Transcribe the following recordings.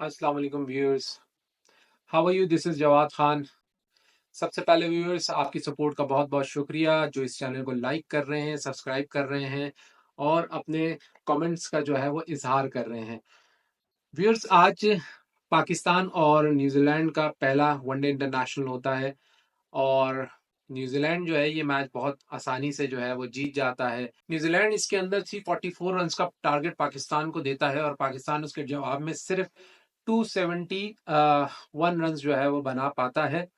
अस्सलाम वालेकुम viewers. How are you? This is Jawad Khan. सबसे पहले व्यूअर्स, आपकी सपोर्ट का बहुत बहुत शुक्रिया जो इस चैनल को लाइक कर रहे हैं, सब्सक्राइब कर रहे हैं और अपने कमेंट्स का जो है वो इजहार कर रहे हैं। व्यूअर्स, आज पाकिस्तान और न्यूजीलैंड का पहला वनडे इंटरनेशनल होता है और न्यूजीलैंड जो है ये मैच बहुत आसानी से जो है वो जीत जाता है। न्यूजीलैंड इसके अंदर 344 रन का टारगेट पाकिस्तान को देता है और पाकिस्तान उसके जवाब में सिर्फ 271 रन जो है वो बना पाता है।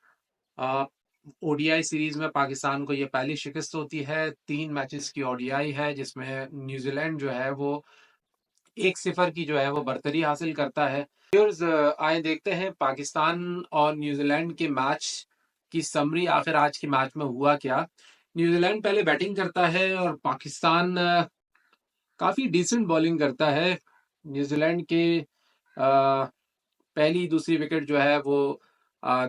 ओडीआई सीरीज में पाकिस्तान को ये पहली शिकस्त होती है। 3 मैचेस की ओडीआई है जिसमें न्यूजीलैंड जो है वो 1-0 की जो है वो बढ़तरी हासिल करता है। व्यूअर्स, आए देखते हैं पाकिस्तान और न्यूजीलैंड के मैच की समरी। आखिर आज के मैच में हुआ क्या। न्यूजीलैंड पहले बैटिंग करता है और पाकिस्तान काफी डिसेंट बॉलिंग करता है। न्यूजीलैंड के पहली दूसरी विकेट जो है वो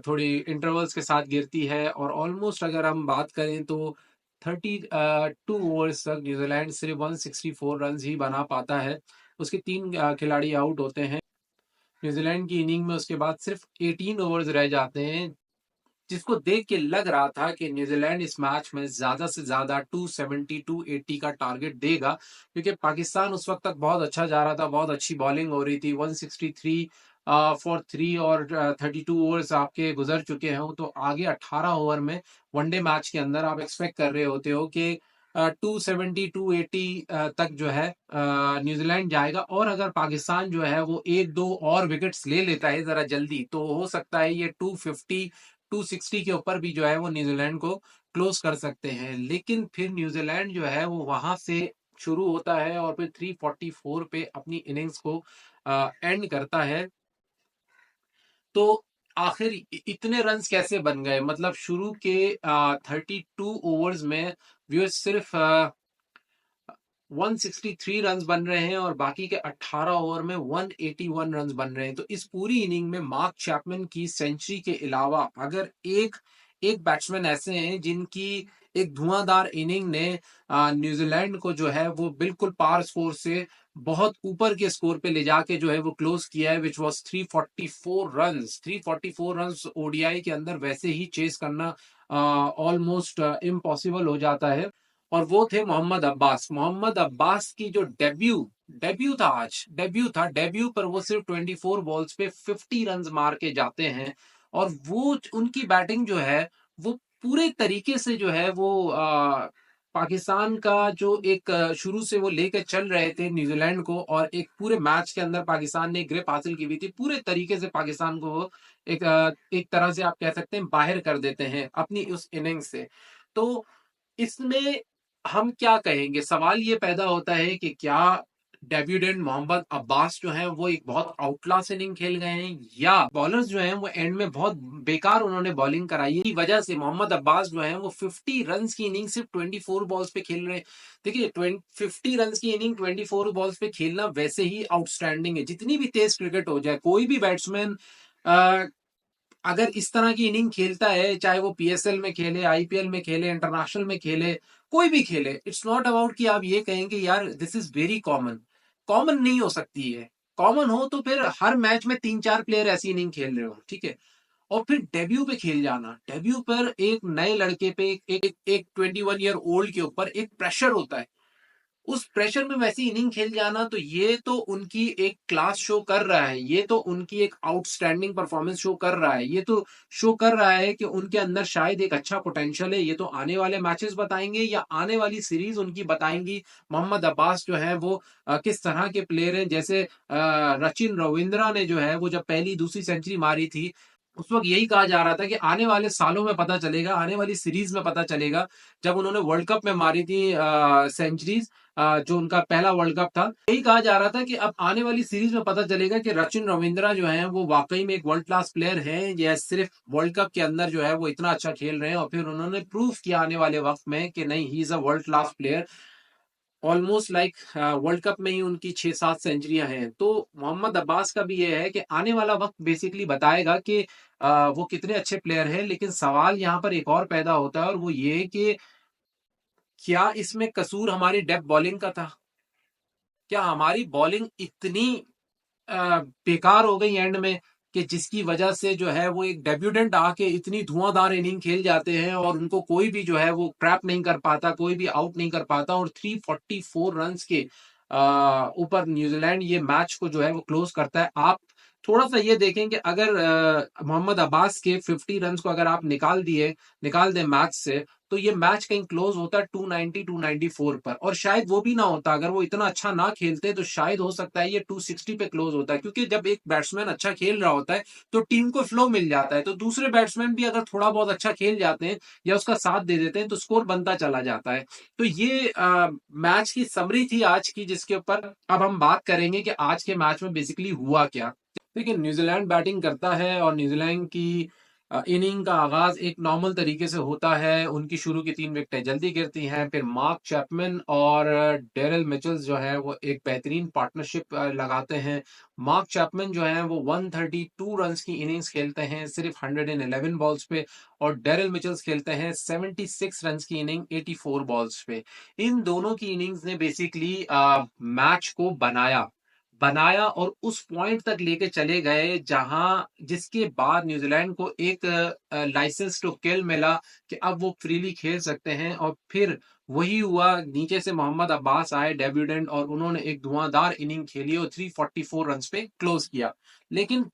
थोड़ी इंटरवल्स के साथ गिरती है और ऑलमोस्ट अगर हम बात करें तो 32 ओवर्स तक न्यूजीलैंड सिर्फ 164 रन ही बना पाता है। उसके 3 खिलाड़ी आउट होते हैं। न्यूजीलैंड की इनिंग में उसके बाद सिर्फ 18 ओवर्स रह जाते हैं, जिसको देख के लग रहा था कि न्यूजीलैंड इस मैच में ज्यादा से ज्यादा 270 280 का टारगेट देगा, क्योंकि पाकिस्तान उस वक्त तक बहुत अच्छा जा रहा था, बहुत अच्छी बॉलिंग हो रही थी। 163 फॉर 3 और 32 ओवर्स आपके गुजर चुके हैं, तो आगे 18 ओवर में वनडे मैच के अंदर आप एक्सपेक्ट कर रहे होते हो कि 270 280 तक जो है न्यूजीलैंड जाएगा। और अगर पाकिस्तान जो है वो एक दो और विकेट्स ले लेता है जरा जल्दी, तो हो सकता है ये 250 260 के ऊपर भी जो है वो न्यूजीलैंड को क्लोज कर सकते हैं। लेकिन फिर न्यूजीलैंड जो है वो वहां से शुरू होता है और फिर 344 पे अपनी इनिंग्स को एंड करता है। तो आखिर इतने रन्स कैसे बन गए? मतलब शुरू के 32 ओवर्स में व्यूअर्स सिर्फ 163 रन बन रहे हैं और बाकी के 18 ओवर में 181 रन बन रहे हैं। तो इस पूरी इनिंग में मार्क चैपमैन की सेंचुरी के अलावा अगर एक एक बैट्समैन ऐसे हैं जिनकी एक धुआंधार इनिंग ने न्यूजीलैंड को जो है वो बिल्कुल पार स्कोर से बहुत ऊपर के स्कोर पे ले जाके जो है वो क्लोज किया है, विच वॉज 344 रन ओडीआई के अंदर वैसे ही चेस करना ऑलमोस्ट इम्पॉसिबल हो जाता है। और वो थे मोहम्मद अब्बास। मोहम्मद अब्बास की जो डेब्यू डेब्यू था, आज डेब्यू था, डेब्यू पर वो सिर्फ 24 बॉल्स पे 50 रन मार के जाते हैं। और वो उनकी बैटिंग जो है वो पूरे तरीके से जो है वो पाकिस्तान का जो एक शुरू से वो लेकर चल रहे थे न्यूजीलैंड को, और एक पूरे मैच के अंदर पाकिस्तान ने ग्रिप हासिल की हुई थी, पूरे तरीके से पाकिस्तान को वो एक तरह से आप कह सकते हैं बाहर कर देते हैं अपनी उस इनिंग से। तो इसमें हम क्या कहेंगे? सवाल ये पैदा होता है कि क्या डेब्यूटेंट मोहम्मद अब्बास जो हैं वो एक बहुत आउटक्लास इनिंग खेल गए हैं, या बॉलर्स जो हैं वो एंड में बहुत बेकार उन्होंने बॉलिंग कराई है, की वजह से मोहम्मद अब्बास जो हैं वो 50 रन की इनिंग सिर्फ 24 बॉल्स पे खेल रहे हैं। देखिए, 50 रन की इनिंग 24 बॉल्स पे खेलना वैसे ही आउटस्टैंडिंग है। जितनी भी तेज क्रिकेट हो जाए, कोई भी बैट्समैन अगर इस तरह की इनिंग खेलता है, चाहे वो पीएसएल में खेले, आईपीएल में खेले, इंटरनेशनल में खेले, कोई भी खेले, इट्स नॉट अबाउट कि आप ये कहें कि यार this is very common. Common नहीं हो सकती है। कॉमन हो तो फिर हर मैच में 3-4 प्लेयर ऐसी इनिंग खेल रहे हो, ठीक है। और फिर डेब्यू पे खेल जाना, डेब्यू पर एक नए लड़के पे एक 21 ईयर ओल्ड के ऊपर एक प्रेशर होता है। उस प्रेशर में वैसी इनिंग खेल जाना, तो ये तो उनकी एक क्लास शो कर रहा है, ये तो उनकी एक आउटस्टैंडिंग परफॉर्मेंस शो कर रहा है, ये तो शो कर रहा है कि उनके अंदर शायद एक अच्छा पोटेंशियल है। ये तो आने वाले मैचेस बताएंगे या आने वाली सीरीज उनकी बताएंगी मोहम्मद अब्बास जो है वो किस तरह के प्लेयर हैं। जैसे रचिन रविंद्रा ने जो है वो जब पहली दूसरी सेंचुरी मारी थी, उस वक्त यही कहा जा रहा था कि आने वाले सालों में पता चलेगा, आने वाली सीरीज में पता चलेगा। जब उन्होंने वर्ल्ड कप में मारी थी सेंचुरीज, जो उनका पहला वर्ल्ड कप था, यही कहा जा रहा था कि अब आने वाली सीरीज में पता चलेगा कि रचिन रविंद्रा जो है वो वाकई में एक वर्ल्ड क्लास प्लेयर है, या सिर्फ वर्ल्ड कप के अंदर जो है वो इतना अच्छा खेल रहे हैं। और फिर उन्होंने प्रूव किया आने वाले वक्त में कि नहीं, he is a world class player. Almost like world cup में ही उनकी 6-7 सेंचुरियां हैं। तो मोहम्मद अब्बास का भी ये है कि आने वाला वक्त बेसिकली बताएगा कि वो कितने अच्छे प्लेयर हैं। लेकिन सवाल यहाँ पर एक और पैदा होता है, और वो ये कि क्या इसमें कसूर हमारी डेप्थ बॉलिंग का था? क्या हमारी बॉलिंग इतनी बेकार हो गई एंड में, कि जिसकी वजह से जो है वो एक डेब्यूटेंट आके इतनी धुआंधार इनिंग खेल जाते हैं और उनको कोई भी जो है वो ट्रैप नहीं कर पाता, कोई भी आउट नहीं कर पाता, और 344 रन्स के ऊपर न्यूजीलैंड ये मैच को जो है वो क्लोज करता है। आप थोड़ा सा ये देखें कि अगर मोहम्मद अब्बास के 50 रन्स को अगर आप निकाल दें मैच से, तो ये मैच कहीं क्लोज होता है 290 294 पर, और शायद वो भी ना होता, अगर वो इतना अच्छा ना खेलते तो शायद हो सकता है ये 260 पे क्लोज होता है, क्योंकि जब एक बैट्समैन अच्छा खेल रहा होता है तो टीम को फ्लो मिल जाता है, तो दूसरे बैट्समैन भी अगर थोड़ा बहुत अच्छा खेल जाते हैं या उसका साथ दे देते हैं तो स्कोर बनता चला जाता है। तो ये मैच की समरी थी आज की, जिसके ऊपर अब हम बात करेंगे कि आज के मैच में बेसिकली हुआ क्या। देखिए, न्यूजीलैंड बैटिंग करता है और न्यूजीलैंड की इनिंग का आगाज एक नॉर्मल तरीके से होता है। उनकी शुरू की 3 विकेटें जल्दी गिरती हैं, फिर मार्क चैपमैन और डेरिल मिचेल्स जो है वो एक बेहतरीन पार्टनरशिप लगाते हैं। मार्क चैपमैन जो है वो 132 रन्स की इनिंग्स खेलते हैं सिर्फ 111 बॉल्स पे, और डेरिल मिचेल्स खेलते हैं 76 रन्स की इनिंग 84 बॉल्स पे। इन दोनों की इनिंग्स ने बेसिकली मैच को बनाया और उस पॉइंट तक लेके चले गए जहां जिसके बाद न्यूजीलैंड को एक लाइसेंस टू किल मिला, कि अब वो फ्रीली खेल सकते हैं। और फिर वही हुआ, नीचे से मोहम्मद अब्बास आए डेब्यूटेंट, और उन्होंने एक धुआंधार इनिंग खेली और 344 रन्स पे क्लोज किया। लेकिन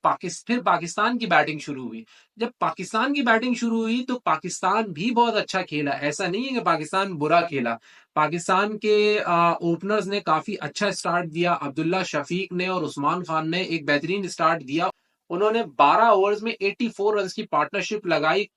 फिर पाकिस्तान की बैटिंग शुरू हुई। जब पाकिस्तान की बैटिंग शुरू हुई तो पाकिस्तान भी बहुत अच्छा खेला, ऐसा नहीं है कि पाकिस्तान बुरा खेला। पाकिस्तान के ओपनर्स ने काफी अच्छा स्टार्ट दिया, अब्दुल्ला शफीक ने और उस्मान खान ने एक बेहतरीन स्टार्ट दिया। उन्होंने 12 ओवर्स में 84 रन की पार्टनरशिप लगाई।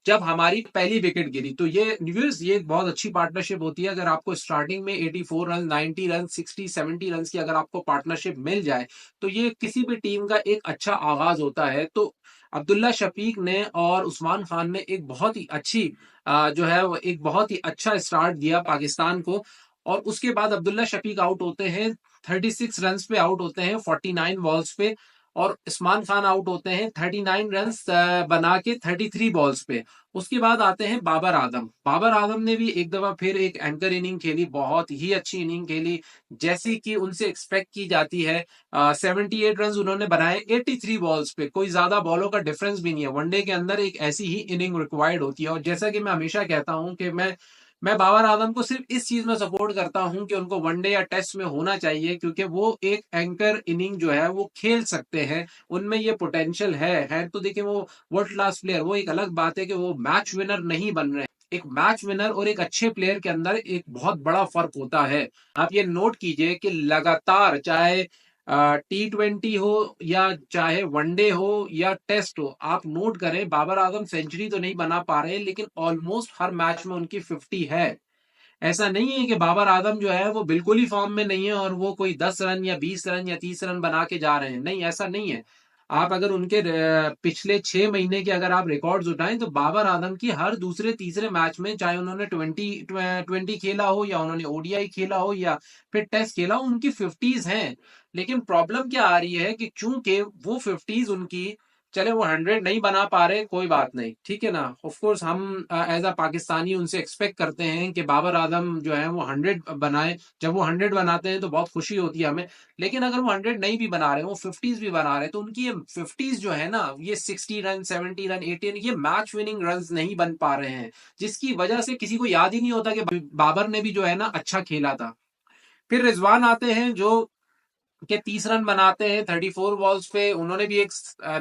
जब हमारी पहली विकेट गिरी तो ये एक बहुत अच्छी पार्टनरशिप होती है। अगर आपको स्टार्टिंग में 84 रन, 90 रन, 60 70 रन की अगर आपको पार्टनरशिप मिल जाए तो ये किसी भी टीम का एक अच्छा आगाज होता है। तो अब्दुल्ला शफीक ने और उस्मान खान ने एक बहुत ही अच्छी जो है वो एक बहुत ही अच्छा स्टार्ट दिया पाकिस्तान को। और उसके बाद अब्दुल्ला शफीक आउट होते हैं 36 रन पे, आउट होते हैं 49 बॉल्स पे, और उस्मान खान आउट होते हैं 39 रन बना के 33 बॉल्स पे। उसके बाद आते हैं बाबर आजम ने भी एक दफा फिर एक एंकर इनिंग खेली, बहुत ही अच्छी इनिंग खेली, जैसी कि उनसे एक्सपेक्ट की जाती है। 78 रन उन्होंने बनाए 83 बॉल्स पे, कोई ज्यादा बॉलों का डिफरेंस भी नहीं है। वनडे के अंदर एक ऐसी ही इनिंग रिक्वायर्ड होती है, और जैसा कि मैं हमेशा कहता हूं कि मैं बाबर आजम को सिर्फ इस चीज में सपोर्ट करता हूं कि उनको वनडे या टेस्ट में होना चाहिए, क्योंकि वो एक एंकर इनिंग जो है वो खेल सकते हैं, उनमें ये पोटेंशियल है। तो देखिए, वो वर्ल्ड क्लास प्लेयर, वो एक अलग बात है कि वो मैच विनर नहीं बन रहे। एक मैच विनर और एक अच्छे प्लेयर के अंदर एक बहुत बड़ा फर्क होता है। आप ये नोट कीजिए कि लगातार, चाहे T20 हो या चाहे वनडे हो या टेस्ट हो, आप नोट करें, बाबर आजम सेंचुरी तो नहीं बना पा रहे लेकिन ऑलमोस्ट हर मैच में उनकी 50 है। ऐसा नहीं है कि बाबर आजम जो है वो बिल्कुल ही फॉर्म में नहीं है और वो कोई 10 रन या 20 रन या 30 रन बना के जा रहे हैं, नहीं, ऐसा नहीं है। आप अगर उनके पिछले 6 महीने के अगर आप रिकॉर्ड्स उठाएं तो बाबर आजम की हर दूसरे तीसरे मैच में, चाहे उन्होंने 20 खेला हो या उन्होंने ओडीआई खेला हो या फिर टेस्ट खेला हो, उनकी 50s हैं। लेकिन प्रॉब्लम क्या आ रही है कि चूंकि वो 50s उनकी, चले वो 100 नहीं बना पा रहे, कोई बात नहीं, ठीक है ना। ऑफ कोर्स हम एज अ पाकिस्तानी उनसे एक्सपेक्ट करते हैं कि बाबर आजम जो है वो 100 बनाए। जब वो 100 बनाते हैं तो बहुत खुशी होती है हमें। लेकिन अगर वो 100 नहीं भी बना रहे, वो 50s भी बना रहे, तो उनकी ये 50s जो है ना, ये 60 रन, 70 रन, 80 रन, ये मैच विनिंग रन नहीं बन पा रहे हैं, जिसकी वजह से किसी को याद ही नहीं होता कि बाबर ने भी जो है ना अच्छा खेला था। फिर रिजवान आते हैं जो के 30 रन बनाते हैं 34 बॉल्स पे। उन्होंने भी एक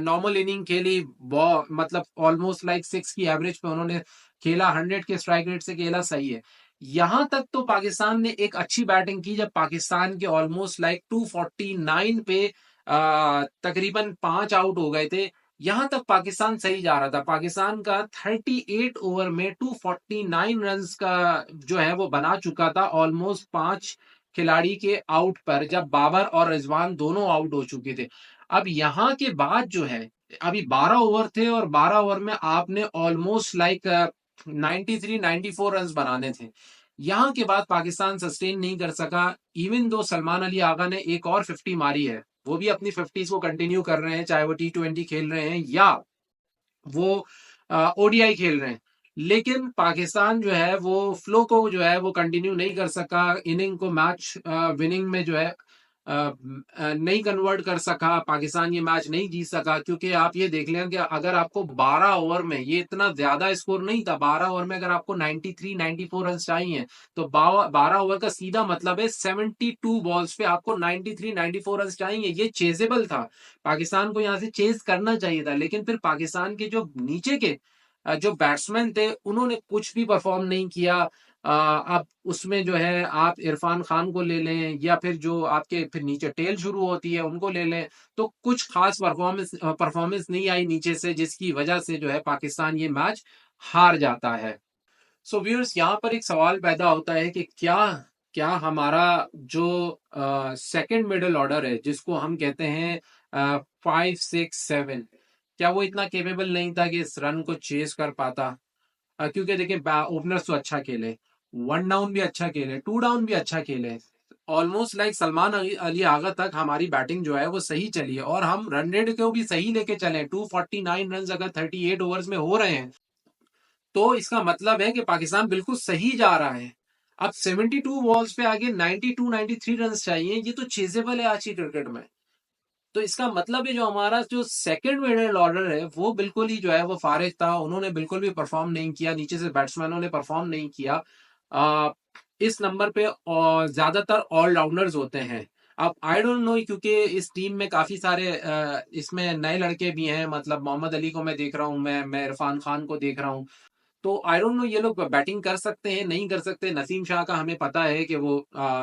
नॉर्मल इनिंग खेली, मतलब ऑलमोस्ट लाइक 6 की एवरेज पे उन्होंने खेला, 100 के स्ट्राइक रेट से खेला, सही है। यहां तक तो पाकिस्तान ने एक अच्छी बैटिंग की, जब पाकिस्तान के ऑलमोस्ट लाइक 249 पे तकरीबन 5 आउट हो गए थे। यहां तक पाकिस्तान सही जा रहा था। पाकिस्तान का 38 ओवर में 249 रन का जो है वो बना चुका था, ऑलमोस्ट 5 खिलाड़ी के आउट पर, जब बाबर और रिजवान दोनों आउट हो चुके थे। अब यहां के बाद जो है, अभी 12 ओवर थे और 12 ओवर में आपने ऑलमोस्ट लाइक 93 94 रन बनाने थे। यहां के बाद पाकिस्तान सस्टेन नहीं कर सका। इवन दो सलमान अली आगा ने एक और 50 मारी है, वो भी अपनी 50s को कंटिन्यू कर रहे हैं, चाहे वो T20 खेल रहे हैं या वो ओडीआई खेल रहे हैं। लेकिन पाकिस्तान जो है वो फ्लो को जो है वो कंटिन्यू नहीं कर सका, इनिंग को मैच विनिंग में जो है नहीं कन्वर्ट कर सका, पाकिस्तान ये मैच नहीं जीत सका, क्योंकि आप ये देख लें कि अगर आपको 12 ओवर में, ये इतना ज्यादा स्कोर नहीं था, 12 ओवर में अगर आपको 93 94 रन चाहिए, तो 12 ओवर का सीधा मतलब है 72 बॉल्स पे आपको 93 94 रन चाहिए। ये चेजेबल था, पाकिस्तान को यहाँ से चेज करना चाहिए था, लेकिन फिर पाकिस्तान के जो नीचे के जो बैट्समैन थे उन्होंने कुछ भी परफॉर्म नहीं किया। अब उसमें जो है आप इरफान खान को ले लें या फिर जो आपके फिर नीचे टेल शुरू होती है उनको ले लें, तो कुछ खास परफॉर्मेंस नहीं आई नीचे से, जिसकी वजह से जो है पाकिस्तान ये मैच हार जाता है। सो व्यूअर्स, यहाँ पर एक सवाल पैदा होता है कि क्या क्या हमारा जो सेकंड मिडिल ऑर्डर है, जिसको हम कहते हैं 5 6 7, क्या वो इतना केपेबल नहीं था कि इस रन को चेज कर पाता? क्योंकि देखिए ओपनर्स तो अच्छा खेले, वन डाउन भी अच्छा खेले, टू डाउन भी अच्छा खेले, ऑलमोस्ट लाइक सलमान अली अली आगा तक हमारी बैटिंग जो है वो सही चली है, और हम रन रेट को भी सही लेके चले। 249 रन अगर 38 ओवर्स में हो रहे हैं, तो इसका मतलब है कि पाकिस्तान बिल्कुल सही जा रहा है। अब 72 बॉल्स पे आगे 92 93 रन चाहिए, ये तो चेजेबल है आज की क्रिकेट में। तो इसका मतलब है जो हमारा जो सेकंड मिडिल ऑर्डर है वो बिल्कुल ही जो है वो फारिग था, उन्होंने बिल्कुल भी परफॉर्म नहीं किया, नीचे से बैट्समैनों ने परफॉर्म नहीं किया। आ, इस नंबर पे ज्यादातर ऑलराउंडर्स होते हैं। अब आई डोंट नो, क्योंकि इस टीम में काफी सारे इसमें नए लड़के भी हैं, मतलब मोहम्मद अली को मैं देख रहा हूँ, मैं इरफान खान को देख रहा हूँ। तो आई डोंट नो ये लोग बैटिंग कर सकते हैं नहीं कर सकते। नसीम शाह का हमें पता है कि वो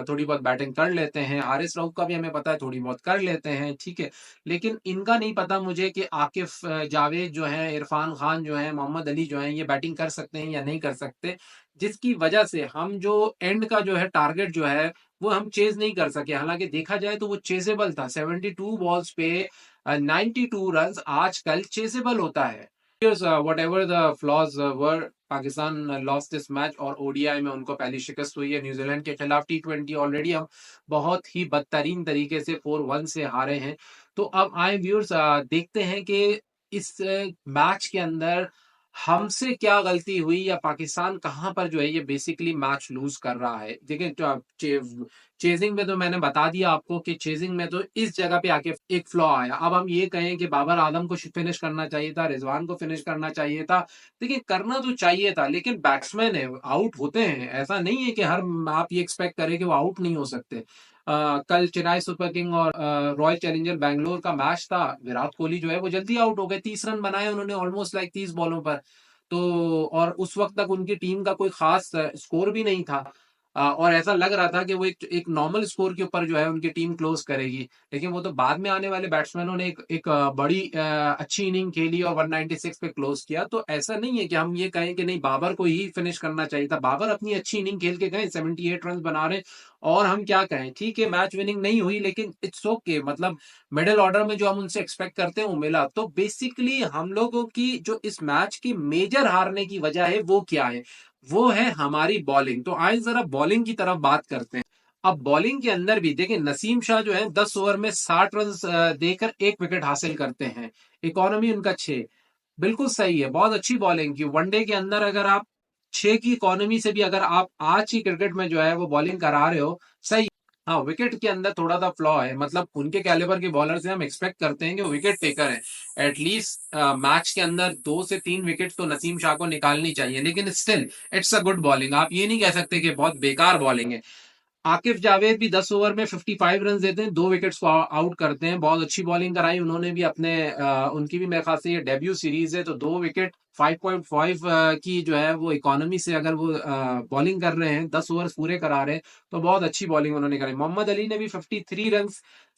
थोड़ी बहुत बैटिंग कर लेते हैं, हारिस रऊफ का भी हमें पता है थोड़ी बहुत कर लेते हैं, ठीक है। लेकिन इनका नहीं पता मुझे कि आकिफ जावेद जो है, इरफान खान जो है, मोहम्मद अली जो है, ये बैटिंग कर सकते हैं या नहीं कर सकते, जिसकी वजह से हम जो एंड का जो है टारगेट जो है वो हम चेज नहीं कर सके। हालांकि देखा जाए तो वो चेजेबल था, 72 बॉल्स पे 92 रन आजकल चेजेबल होता है। whatever the flaws were, Pakistan lost this match, और ओडीआई में उनको पहली शिकस्त हुई है न्यूजीलैंड के खिलाफ। T20 ऑलरेडी हम बहुत ही बदतरीन तरीके से 4-1 से हारे हैं। तो अब आए व्यूअर्स, देखते हैं कि इस मैच के अंदर हमसे क्या गलती हुई, या पाकिस्तान कहां पर जो है ये बेसिकली मैच लूज कर रहा है। देखिए चेजिंग में तो मैंने बता दिया आपको कि चेजिंग में तो इस जगह पे आके एक फ्लॉ आया। अब हम ये कहें कि बाबर आजम को फिनिश करना चाहिए था, रिजवान को फिनिश करना चाहिए था, देखिए करना तो चाहिए था, लेकिन बैट्समैन है, आउट होते हैं। ऐसा नहीं है कि हर आप ये एक्सपेक्ट करें कि वो आउट नहीं हो सकते। कल चेन्नई सुपर किंग और रॉयल चैलेंजर बैंगलोर का मैच था, विराट कोहली जो है वो जल्दी आउट हो गए, 30 रन बनाए उन्होंने ऑलमोस्ट लाइक 30 बॉलों पर। तो और उस वक्त तक उनकी टीम का कोई खास स्कोर भी नहीं था, और ऐसा लग रहा था कि वो एक नॉर्मल स्कोर के ऊपर जो है उनकी टीम क्लोज करेगी। लेकिन वो तो बाद में आने वाले बैट्समैनों ने एक बड़ी अच्छी इनिंग खेली और 196 पे क्लोज किया। तो ऐसा नहीं है कि हम ये कहें कि नहीं बाबर को ही फिनिश करना चाहिए था, बाबर अपनी अच्छी इनिंग खेल के गए, 78 रन बना रहे। और हम क्या कहें, ठीक है मैच विनिंग नहीं हुई, लेकिन इट्स ओके, मतलब मिडिल ऑर्डर में जो हम उनसे एक्सपेक्ट करते हैं वो मिला। तो बेसिकली हम लोगों की जो इस मैच की मेजर हारने की वजह है वो क्या है, वो है हमारी बॉलिंग। तो आज जरा बॉलिंग की तरफ बात करते हैं। अब बॉलिंग के अंदर भी देखिए, नसीम शाह जो है 10 ओवर में 60 रन देकर एक विकेट हासिल करते हैं, इकोनॉमी उनका 6। बिल्कुल सही है, बहुत अच्छी बॉलिंग की। वनडे के अंदर अगर आप 6 की इकोनॉमी से भी अगर आप आज की क्रिकेट में जो है वो बॉलिंग करा रहे हो, सही। हाँ, विकेट के अंदर थोड़ा सा फ्लॉ है, मतलब उनके कैलिबर के बॉलर से हम एक्सपेक्ट करते हैं कि वो विकेट टेकर है। एटलीस्ट मैच के अंदर 2 से 3 विकेट तो नसीम शाह को निकालनी चाहिए, लेकिन still it's a good bowling. आप ये नहीं कह सकते कि बहुत बेकार बॉलिंग है। आकिफ जावेद भी 10 ओवर में 55 रन देते हैं, 2 विकेट्स को आउट करते हैं, बहुत अच्छी बॉलिंग कराई उन्होंने भी अपने उनकी भी मेरे ख्याल से ये डेब्यू सीरीज है, तो 2 विकेट 5.5 की जो है वो इकोनॉमी से अगर वो बॉलिंग कर रहे हैं, 10 ओवर पूरे करा रहे हैं, तो बहुत अच्छी बॉलिंग उन्होंने कराई। मोहम्मद अली ने भी 53 रन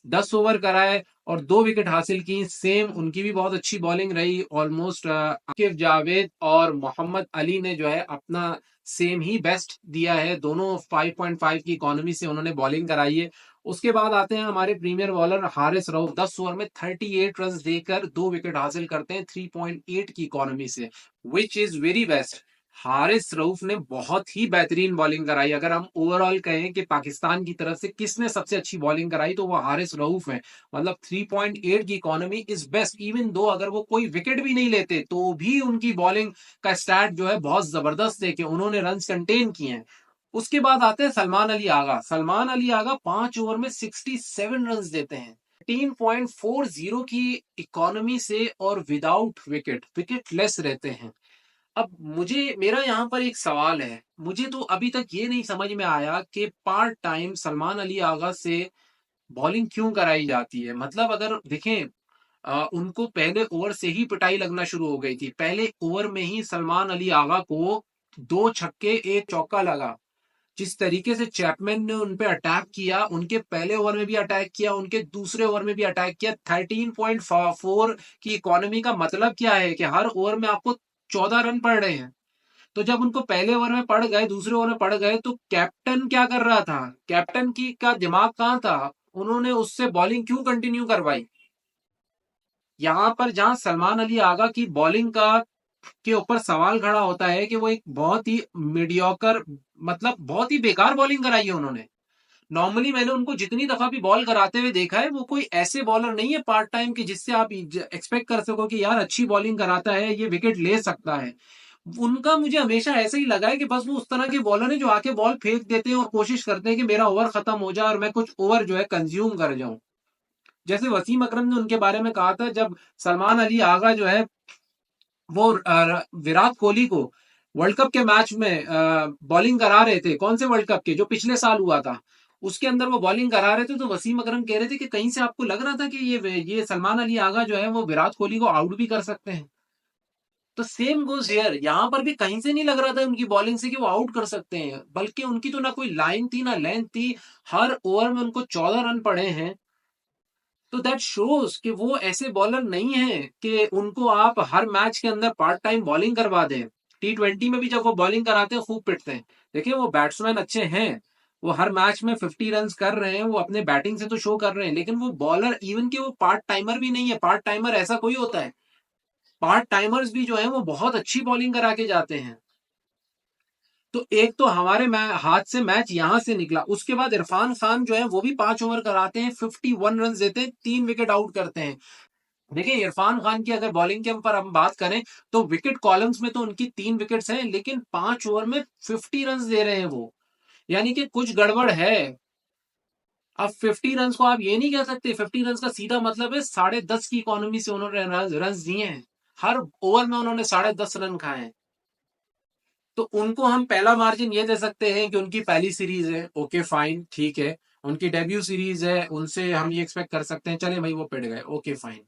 10 ओवर कराए और 2 विकेट हासिल की, सेम उनकी भी बहुत अच्छी बॉलिंग रही। ऑलमोस्ट आकिफ जावेद और मोहम्मद अली ने जो है अपना सेम ही बेस्ट दिया है, दोनों 5.5 की इकोनॉमी से उन्होंने बॉलिंग कराई है। उसके बाद आते हैं हमारे premier bowler Haris Rauf, 10 over में 38 रन देकर 2 विकेट हासिल करते हैं 3.8 की इकोनॉमी से, which is very best. Haris Rauf ने बहुत ही बेहतरीन बॉलिंग कराई। अगर हम ओवरऑल कहें कि पाकिस्तान की तरफ से किसने सबसे अच्छी बॉलिंग कराई, तो वो हारिस रऊफ है। मतलब 3.8 की economy is best, even though अगर वो कोई विकेट भी नहीं लेते तो भी उनकी बॉलिंग का स्टैट जो है बहुत जबरदस्त है कि उन्होंने रन कंटेन किए हैं। उसके बाद आते हैं सलमान अली आगा। सलमान अली आगा 5 ओवर में 67 रन देते हैं 13.40 की इकोनॉमी से और विदाउट विकेट, विकेट लेस रहते हैं। अब मुझे मेरा यहाँ पर एक सवाल है, मुझे तो अभी तक ये नहीं समझ में आया कि पार्ट टाइम सलमान अली आगा से बॉलिंग क्यों कराई जाती है। मतलब अगर देखें, उनको पहले ओवर से ही पिटाई लगना शुरू हो गई थी। पहले ओवर में ही सलमान अली आगा को 2 छक्के 1 चौका लगा। जिस तरीके से चैपमैन ने उन पे अटैक किया, उनके पहले ओवर में भी अटैक किया, उनके दूसरे ओवर में भी अटैक किया। 13.4 की इकोनॉमी का मतलब क्या है कि हर ओवर में आपको 14 रन पड़ रहे हैं। तो जब उनको पहले ओवर में पड़ गए, दूसरे ओवर में पड़ गए, तो कैप्टन क्या कर रहा था? कैप्टन की का दिमाग कहाँ था? उन्होंने उससे बॉलिंग क्यों कंटिन्यू करवाई? यहां पर जहां सलमान अली आगा की बॉलिंग का के ऊपर सवाल खड़ा होता है कि वो एक बहुत ही मीडियोकर, मतलब बहुत ही बेकार बॉलिंग कराई है उन्होंने। नॉर्मली मैंने उनको जितनी दफा भी बॉल कराते हुए देखा है, वो कोई ऐसे बॉलर नहीं है पार्ट टाइम की जिससे आप एक्सपेक्ट कर सको कि यार अच्छी बॉलिंग कराता है, ये विकेट ले सकता है। उनका मुझे हमेशा ऐसा ही लगा है कि बस वो उस तरह के बॉलर है जो आके बॉल फेंक देते हैं और कोशिश करते हैं कि मेरा ओवर खत्म हो जाए और मैं कुछ ओवर जो है कंज्यूम कर जाऊं। जैसे वसीम अकरम ने उनके बारे में कहा था, जब सलमान अली आगा जो है वो विराट कोहली को वर्ल्ड कप के मैच में बॉलिंग करा रहे थे, कौन से वर्ल्ड कप के, जो पिछले साल हुआ था, उसके अंदर वो बॉलिंग करा रहे थे, तो वसीम अकरम कह रहे थे कि कहीं से आपको लग रहा था कि ये सलमान अली आगा जो है वो विराट कोहली को आउट भी कर सकते हैं। तो सेम गोज हियर, यहां पर भी कहीं से नहीं लग रहा था उनकी बॉलिंग से कि वो आउट कर सकते हैं, बल्कि उनकी तो ना कोई लाइन थी ना लेंथ थी। हर ओवर में उनको 14 रन पड़े हैं। तो दैट शोज कि वो ऐसे बॉलर नहीं है कि उनको आप हर मैच के अंदर पार्ट टाइम बॉलिंग करवा दें। T20 में भी जब वो बॉलिंग कराते हैं खूब पिटते हैं। देखिए वो बैट्समैन अच्छे हैं, वो हर मैच में 50 रन कर रहे हैं, वो अपने बैटिंग से तो शो कर रहे हैं, लेकिन वो बॉलर इवन कि वो पार्ट टाइमर भी नहीं है। पार्ट टाइमर ऐसा कोई होता है? पार्ट टाइमर्स भी जो है वो बहुत अच्छी बॉलिंग करा के जाते हैं। तो एक तो हमारे हाथ से मैच यहां से निकला। उसके बाद इरफान खान जो है वो भी 5 ओवर कराते हैं, 51 रन देते हैं, 3 विकेट आउट करते हैं। देखिए इरफान खान की अगर बॉलिंग के ऊपर हम बात करें, तो विकेट कॉलम्स में तो उनकी 3 विकेट्स हैं, लेकिन 5 ओवर में 50 रन दे रहे हैं वो, यानी कि कुछ गड़बड़ है। अब 50 रन को आप ये नहीं कह सकते, 50 रन का सीधा मतलब है 10.5 की इकोनॉमी से उन्होंने रन दिए हैं। हर ओवर में उन्होंने 10.5 रन खाए हैं। तो उनको हम पहला मार्जिन ये दे सकते हैं कि उनकी पहली सीरीज है, ओके फाइन, ठीक है। उनकी डेब्यू सीरीज है, उनसे हम ये एक्सपेक्ट कर सकते हैं, चले भाई वो पिट गए, ओके फाइन।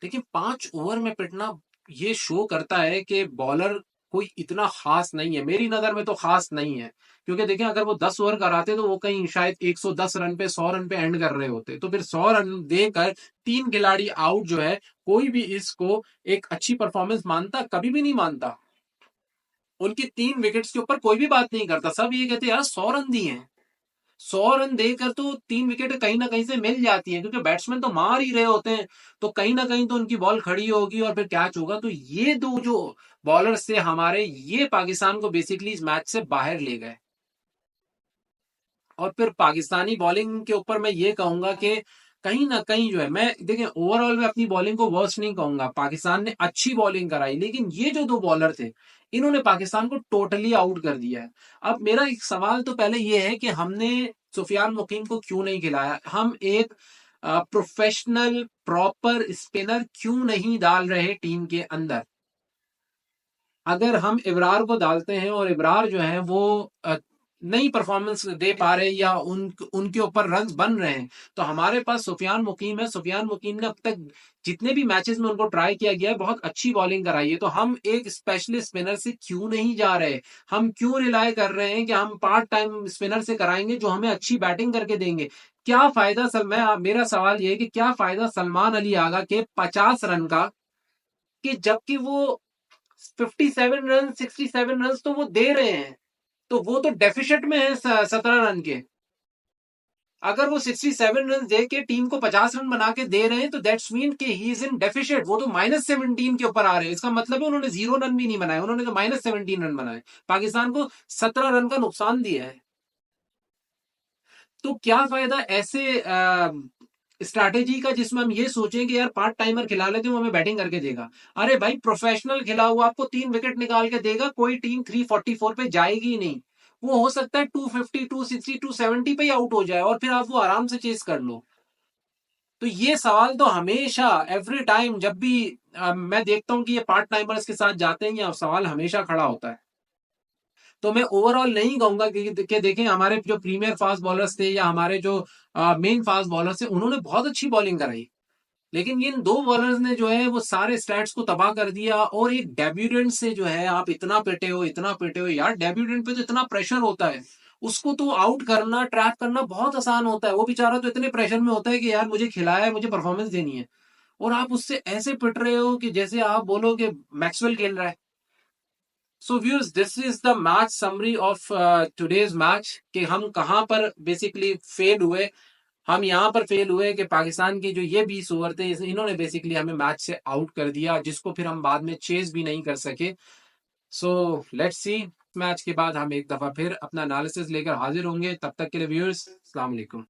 लेकिन 5 ओवर में पिटना ये शो करता है कि बॉलर कोई इतना खास नहीं है, मेरी नजर में तो खास नहीं है। क्योंकि देखें अगर वो 10 ओवर कराते तो वो कहीं शायद 110 रन पे, 100 रन पे एंड कर रहे होते। तो फिर 100 रन देकर 3 खिलाड़ी आउट जो है, कोई भी इसको एक अच्छी परफॉर्मेंस मानता? कभी भी नहीं मानता। उनकी 3 विकेट्स के ऊपर कोई भी बात नहीं करता, सब ये कहते हैं यार 100 रन दिए हैं। 100 रन देकर तो 3 विकेट कहीं ना कहीं से मिल जाती है, क्योंकि बैट्समैन तो मार ही रहे होते हैं। तो कहीं ना कहीं तो उनकी बॉल खड़ी होगी और फिर कैच होगा। तो ये दो जो बॉलर्स थे हमारे, ये पाकिस्तान को बेसिकली इस मैच से बाहर ले गए। और फिर पाकिस्तानी बॉलिंग के ऊपर मैं ये कहूंगा कि कहीं ना कहीं जो है, मैं देखें ओवरऑल में अपनी बॉलिंग को वर्स्ट नहीं कहूंगा, पाकिस्तान ने अच्छी बॉलिंग कराई, लेकिन ये जो दो बॉलर थे, इन्होंने पाकिस्तान को टोटली आउट कर दिया है। अब मेरा एक सवाल तो पहले ये है कि हमने सुफियान मुकीम को क्यों नहीं खिलाया? हम एक प्रोफेशनल प्रॉपर स्पिनर क्यों नहीं डाल रहे टीम के अंदर? अगर हम इब्रार को डालते हैं और इब्रार जो है वो नई परफॉर्मेंस दे पा रहे हैं या उनके ऊपर रन्स बन रहे हैं, तो हमारे पास सुफियान मुकीम है। सुफियान मुकीम ने अब तक जितने भी मैचेस में उनको ट्राई किया गया है, बहुत अच्छी बॉलिंग कराई है। तो हम एक स्पेशलिस्ट स्पिनर से क्यों नहीं जा रहे? हम क्यों रिलाय कर रहे हैं कि हम पार्ट टाइम स्पिनर से कराएंगे जो हमें अच्छी बैटिंग करके देंगे? क्या फायदा मेरा सवाल ये है कि क्या फायदा सलमान अली आगा के 50 रन का, कि जबकि वो 57 रन, 67 रन तो वो दे रहे हैं, तो वो तो डेफिशिट में है 17 रन के। अगर वो 67 रन दे के टीम को 50 रन बना के दे रहे हैं, तो दैट्स मीन कि ही इज इन डेफिशिट। वो तो -17 के ऊपर आ रहे हैं, इसका मतलब है उन्होंने 0 रन भी नहीं बनाए, उन्होंने तो -17 रन बनाए, पाकिस्तान को 17 रन का नुकसान दिया है। तो क्या फायदा ऐसे स्ट्रैटेजी का जिसमें हम ये सोचें कि यार पार्ट टाइमर खिला लेते हैं, वो हमें बैटिंग करके देगा। अरे भाई प्रोफेशनल खिला हुआ आपको 3 विकेट निकाल के देगा, कोई टीम 344 पे जाएगी ही नहीं। वो हो सकता है 250, 260, 270 पे ही आउट हो जाए और फिर आप वो आराम से चेस कर लो। तो ये सवाल तो हमेशा एवरी टाइम जब भी मैं देखता हूँ कि ये पार्ट टाइमर्स के साथ जाते हैं, ये सवाल हमेशा खड़ा होता है। तो मैं ओवरऑल नहीं कहूंगा कि देखें हमारे जो प्रीमियर फास्ट बॉलर्स थे या हमारे जो मेन फास्ट बॉलर्स थे, उन्होंने बहुत अच्छी बॉलिंग कराई। लेकिन इन दो बॉलर्स ने जो है वो सारे स्टैट्स को तबाह कर दिया। और एक डेब्यूटेंट से जो है आप इतना पिटे हो यार, डेब्यूटेंट पे तो इतना प्रेशर होता है। उसको तो आउट करना, ट्रैप करना बहुत आसान होता है। वो बेचारा तो इतने प्रेशर में होता है कि यार मुझे खिलाया है, मुझे परफॉर्मेंस देनी है। और आप उससे ऐसे पिट रहे हो कि जैसे आप बोलो कि मैक्सवेल खेल रहा है। So viewers, this is the match summary of today's match कि हम कहां पर बेसिकली फेल हुए। हम यहाँ पर फेल हुए कि पाकिस्तान के जो ये 20 ओवर थे, इन्होंने बेसिकली हमें मैच से आउट कर दिया, जिसको फिर हम बाद में चेस भी नहीं कर सके। सो लेट्स सी, मैच के बाद हम एक दफा फिर अपना एनालिसिस लेकर हाजिर होंगे। तब तक के लिए व्यूअर्स, अस्सलाम वालेकुम।